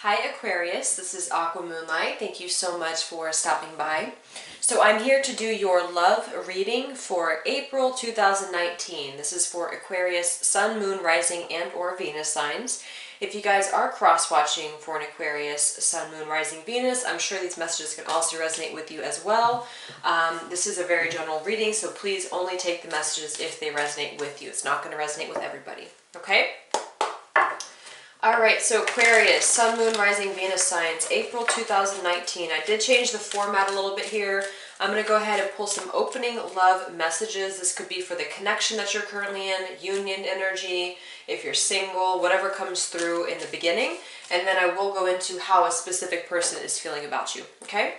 Hi Aquarius, this is Aqua Moonlight. Thank you so much for stopping by. So I'm here to do your love reading for April 2019. This is for Aquarius, Sun, Moon, Rising, and or Venus signs. If you guys are cross-watching for an Aquarius, Sun, Moon, Rising, Venus, I'm sure these messages can also resonate with you as well. This is a very general reading, so please only take the messages if they resonate with you. It's not going to resonate with everybody, okay? Alright, so Aquarius, Sun, Moon, Rising, Venus signs, April 2019. I did change the format a little bit here. I'm going to go ahead and pull some opening love messages. This could be for the connection that you're currently in, union energy, if you're single, whatever comes through in the beginning. And then I will go into how a specific person is feeling about you, okay?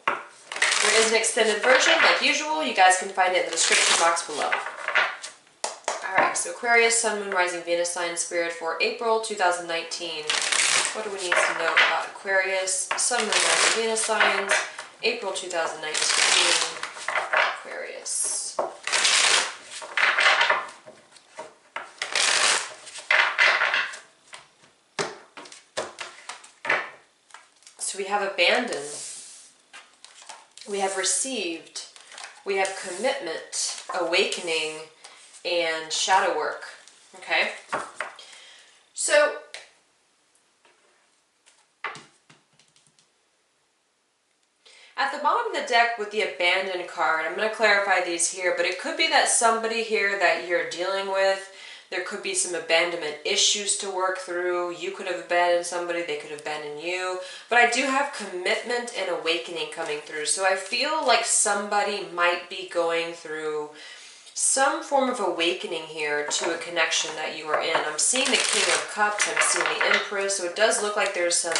There is an extended version, like usual. You guys can find it in the description box below. Alright, so Aquarius, Sun, Moon, Rising, Venus sign spirit for April 2019. What do we need to know about Aquarius, Sun, Moon, Rising, Venus signs, April 2019, Aquarius. So we have abandon, we have received, we have commitment, awakening, and shadow work, okay? So, at the bottom of the deck with the abandon card, I'm going to clarify these here, but it could be that somebody here that you're dealing with, there could be some abandonment issues to work through. You could have abandoned somebody, they could have abandoned you. But I do have commitment and awakening coming through. So I feel like somebody might be going through some form of awakening here to a connection that you are in. I'm seeing the King of Cups, I'm seeing the Empress, so it does look like there's some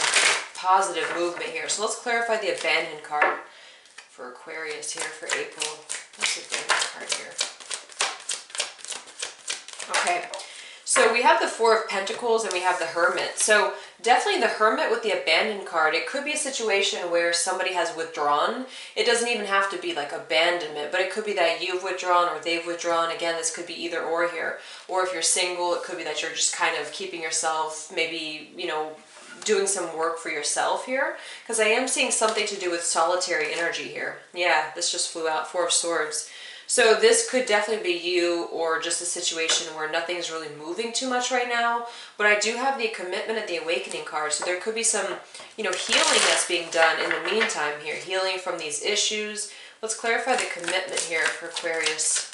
positive movement here. So let's clarify the abandon card for Aquarius here for April. What's the abandon card here? Okay, so we have the Four of Pentacles and we have the Hermit. So definitely the Hermit with the abandon card, it could be a situation where somebody has withdrawn. It doesn't even have to be like abandonment, but it could be that you've withdrawn or they've withdrawn. Again, this could be either or here. Or if you're single, it could be that you're just kind of keeping yourself, maybe, you know, doing some work for yourself here. Because I am seeing something to do with solitary energy here. Yeah, this just flew out, Four of Swords. So this could definitely be you or just a situation where nothing's really moving too much right now. But I do have the commitment and the awakening card. So there could be some, you know, healing that's being done in the meantime here. Healing from these issues. Let's clarify the commitment here for Aquarius.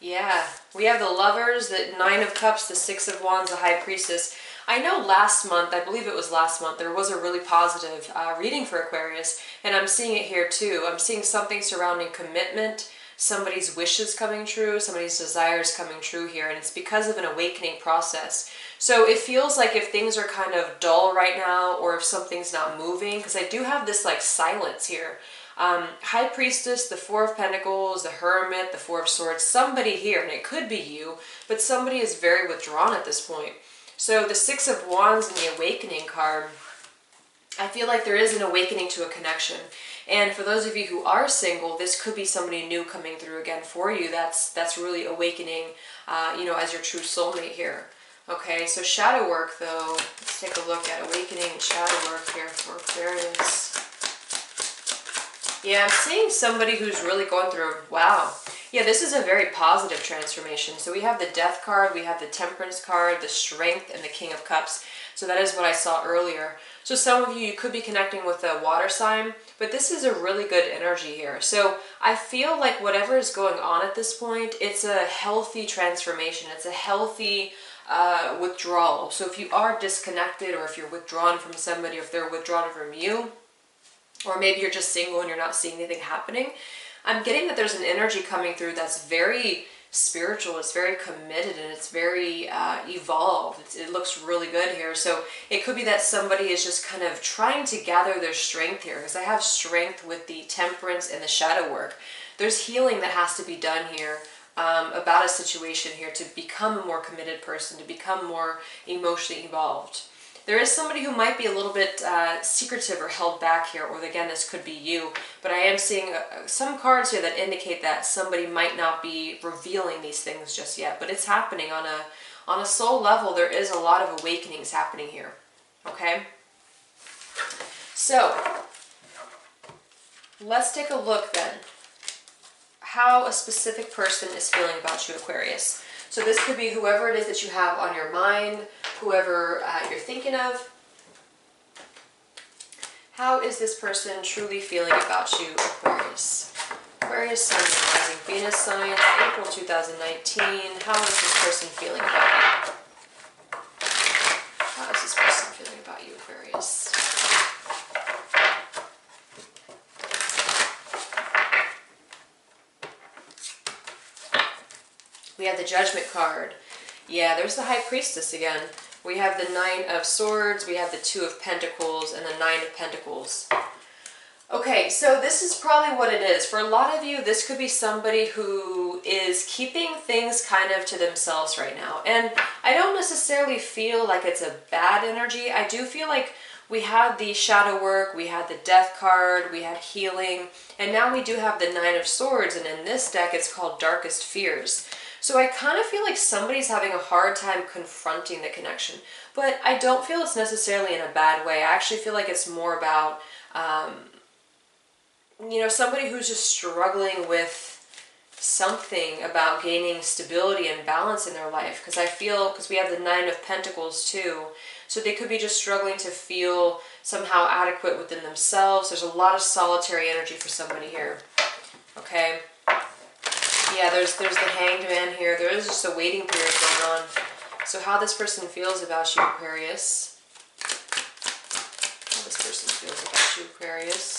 Yeah, we have the Lovers, the Nine of Cups, the Six of Wands, the High Priestess. I know last month, I believe it was last month, there was a really positive reading for Aquarius, and I'm seeing it here too. I'm seeing something surrounding commitment, somebody's wishes coming true, somebody's desires coming true here, and it's because of an awakening process. So it feels like if things are kind of dull right now, or if something's not moving, because I do have this like silence here. High Priestess, the Four of Pentacles, the Hermit, the Four of Swords, somebody here, and it could be you, but somebody is very withdrawn at this point. So the Six of Wands and the Awakening card, I feel like there is an awakening to a connection. And for those of you who are single, this could be somebody new coming through again for you. That's really awakening, you know, as your true soulmate here. Okay, so shadow work though, let's take a look at awakening and shadow work here for Aquarius. Yeah, I'm seeing somebody who's really going through, wow. Yeah, this is a very positive transformation. So we have the Death card, we have the Temperance card, the Strength, and the King of Cups. So that is what I saw earlier. So some of you could be connecting with a water sign, but this is a really good energy here. So I feel like whatever is going on at this point, it's a healthy transformation. It's a healthy withdrawal. So if you are disconnected, or if you're withdrawn from somebody, or if they're withdrawn from you, or maybe you're just single and you're not seeing anything happening, I'm getting that there's an energy coming through that's very spiritual, it's very committed, and it's very evolved. It looks really good here. So it could be that somebody is just kind of trying to gather their strength here, because I have Strength with the Temperance and the shadow work. There's healing that has to be done here about a situation here to become a more committed person, to become more emotionally evolved. There is somebody who might be a little bit secretive or held back here, or again, this could be you, but I am seeing some cards here that indicate that somebody might not be revealing these things just yet, but it's happening on a soul level. There is a lot of awakenings happening here, okay? So, let's take a look then, how a specific person is feeling about you, Aquarius. So this could be whoever it is that you have on your mind, whoever you're thinking of. How is this person truly feeling about you, Aquarius? Aquarius, Sun, and Rising Venus sign, April 2019. How is this person feeling about you? How is this person feeling about you, Aquarius? We have the Judgment card. Yeah, there's the High Priestess again. We have the Nine of Swords, we have the Two of Pentacles, and the Nine of Pentacles. Okay, so this is probably what it is. For a lot of you, this could be somebody who is keeping things kind of to themselves right now. And I don't necessarily feel like it's a bad energy. I do feel like we had the shadow work, we had the Death card, we had healing, and now we do have the Nine of Swords, and in this deck it's called Darkest Fears. So I kind of feel like somebody's having a hard time confronting the connection, but I don't feel it's necessarily in a bad way. I actually feel like it's more about, you know, somebody who's just struggling with something about gaining stability and balance in their life. Because I feel, because we have the Nine of Pentacles too, so they could be just struggling to feel somehow adequate within themselves. There's a lot of solitary energy for somebody here, okay? Yeah, there's the Hanged Man here. There is just a waiting period going on. So how this person feels about you, Aquarius. How this person feels about you, Aquarius.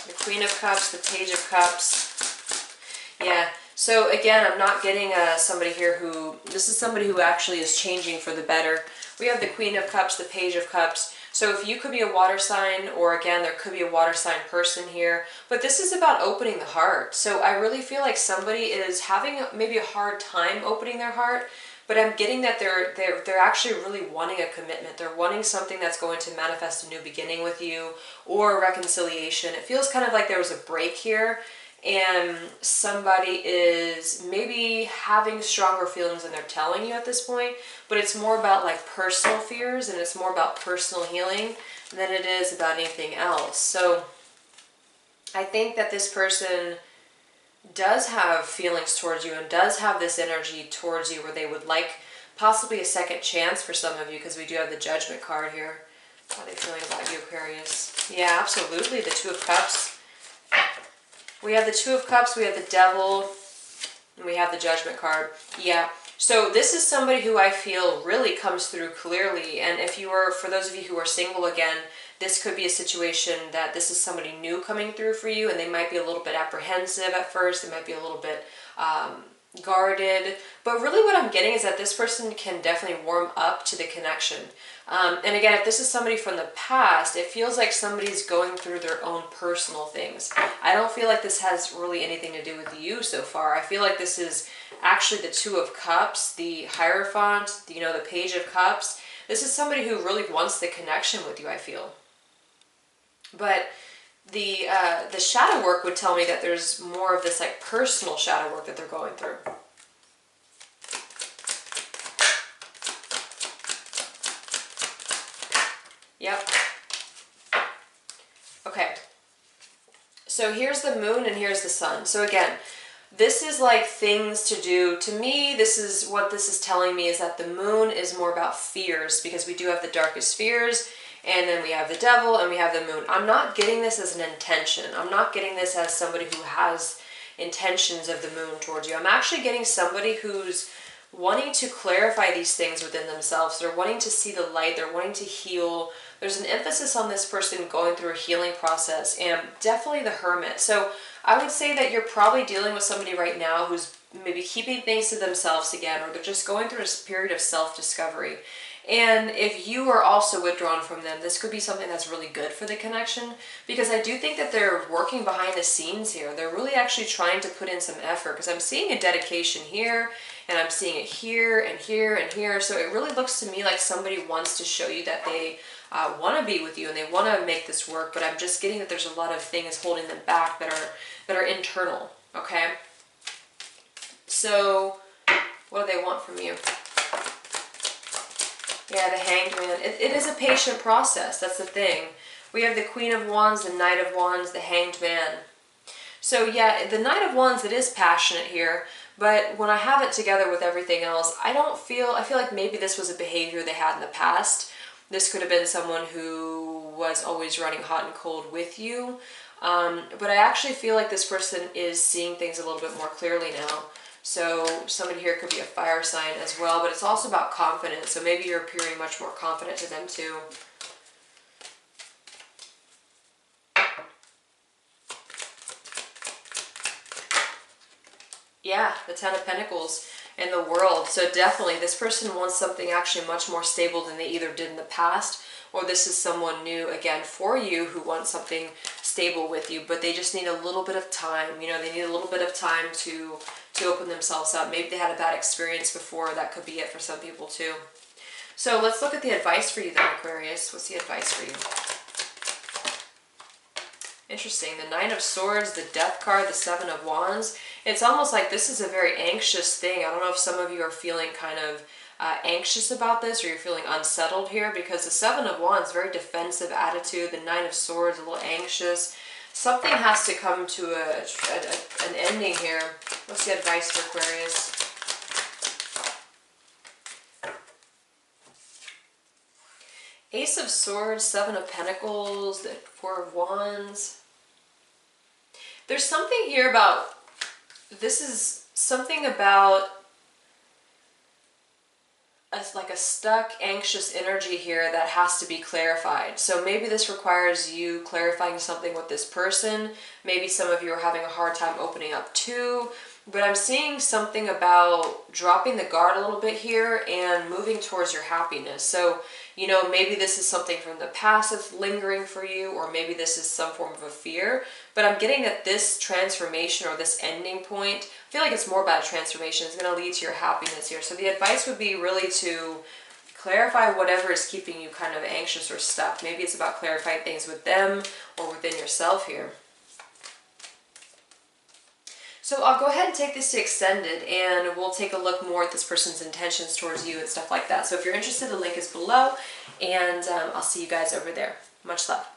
The Queen of Cups, the Page of Cups. Yeah, so again, I'm not getting somebody here who, this is somebody who actually is changing for the better. We have the Queen of Cups, the Page of Cups. So if you could be a water sign, or again, there could be a water sign person here, but this is about opening the heart. So I really feel like somebody is having maybe a hard time opening their heart, but I'm getting that they're actually really wanting a commitment. They're wanting something that's going to manifest a new beginning with you, or a reconciliation. It feels kind of like there was a break here, and somebody is maybe having stronger feelings than they're telling you at this point, but it's more about like personal fears, and it's more about personal healing than it is about anything else. So I think that this person does have feelings towards you and does have this energy towards you where they would like possibly a second chance for some of you, because we do have the Judgment card here. How are they feeling about you, Aquarius? Yeah, absolutely. The Two of Cups. We have the Two of Cups, we have the Devil, and we have the Judgment card. Yeah, so this is somebody who I feel really comes through clearly. And if you are, for those of you who are single again, this could be a situation that this is somebody new coming through for you, and they might be a little bit apprehensive at first. They might be a little bit guarded. But really what I'm getting is that this person can definitely warm up to the connection. And again, if this is somebody from the past, it feels like somebody's going through their own personal things. I don't feel like this has really anything to do with you so far. I feel like this is actually the Two of Cups, the Hierophant, you know, the Page of Cups. This is somebody who really wants the connection with you, I feel. But the shadow work would tell me that there's more of this like personal shadow work that they're going through. Yep. Okay. So here's the Moon and here's the Sun. So again, this is like things to do. To me, this is what this is telling me, is that the Moon is more about fears, because we do have the Darkest Fears, and then we have the Devil, and we have the Moon. I'm not getting this as an intention. I'm not getting this as somebody who has intentions of the Moon towards you. I'm actually getting somebody who's wanting to clarify these things within themselves. They're wanting to see the light. They're wanting to heal. There's an emphasis on this person going through a healing process, and definitely the Hermit. So I would say that you're probably dealing with somebody right now who's maybe keeping things to themselves again, or they're just going through a period of self-discovery. And if you are also withdrawn from them, this could be something that's really good for the connection, because I do think that they're working behind the scenes here. They're really actually trying to put in some effort, because I'm seeing a dedication here, and I'm seeing it here and here and here. So it really looks to me like somebody wants to show you that they want to be with you and they want to make this work, but I'm just getting that there's a lot of things holding them back that are internal, okay? So what do they want from you? Yeah, the Hanged Man. It is a patient process. That's the thing. We have the Queen of Wands, the Knight of Wands, the Hanged Man. So yeah, the Knight of Wands, it is passionate here, but when I have it together with everything else, I feel like maybe this was a behavior they had in the past. This could have been someone who was always running hot and cold with you. But I actually feel like this person is seeing things a little bit more clearly now. So somebody here could be a fire sign as well, but it's also about confidence. So maybe you're appearing much more confident to them too. Yeah, the Ten of Pentacles and the World. So definitely this person wants something actually much more stable than they either did in the past, or this is someone new again for you who wants something stable with you, but they just need a little bit of time. You know, they need a little bit of time to open themselves up. Maybe they had a bad experience before. That could be it for some people too. So let's look at the advice for you then, Aquarius. What's the advice for you? Interesting. The Nine of Swords, the Death card, the Seven of Wands. It's almost like this is a very anxious thing. I don't know if some of you are feeling kind of anxious about this, or you're feeling unsettled here, because the Seven of Wands, very defensive attitude. The Nine of Swords, a little anxious. Something has to come to an ending here. What's the advice for Aquarius? Ace of Swords, Seven of Pentacles, the Four of Wands. There's something here about, this is something about like a stuck, anxious energy here that has to be clarified. So maybe this requires you clarifying something with this person. Maybe some of you are having a hard time opening up too. But I'm seeing something about dropping the guard a little bit here and moving towards your happiness. So, you know, maybe this is something from the past that's lingering for you, or maybe this is some form of a fear. But I'm getting that this transformation or this ending point, I feel like it's more about a transformation. It's going to lead to your happiness here. So the advice would be really to clarify whatever is keeping you kind of anxious or stuck. Maybe it's about clarifying things with them or within yourself here. So I'll go ahead and take this to Extended, and we'll take a look more at this person's intentions towards you and stuff like that. So if you're interested, the link is below, and I'll see you guys over there. Much love.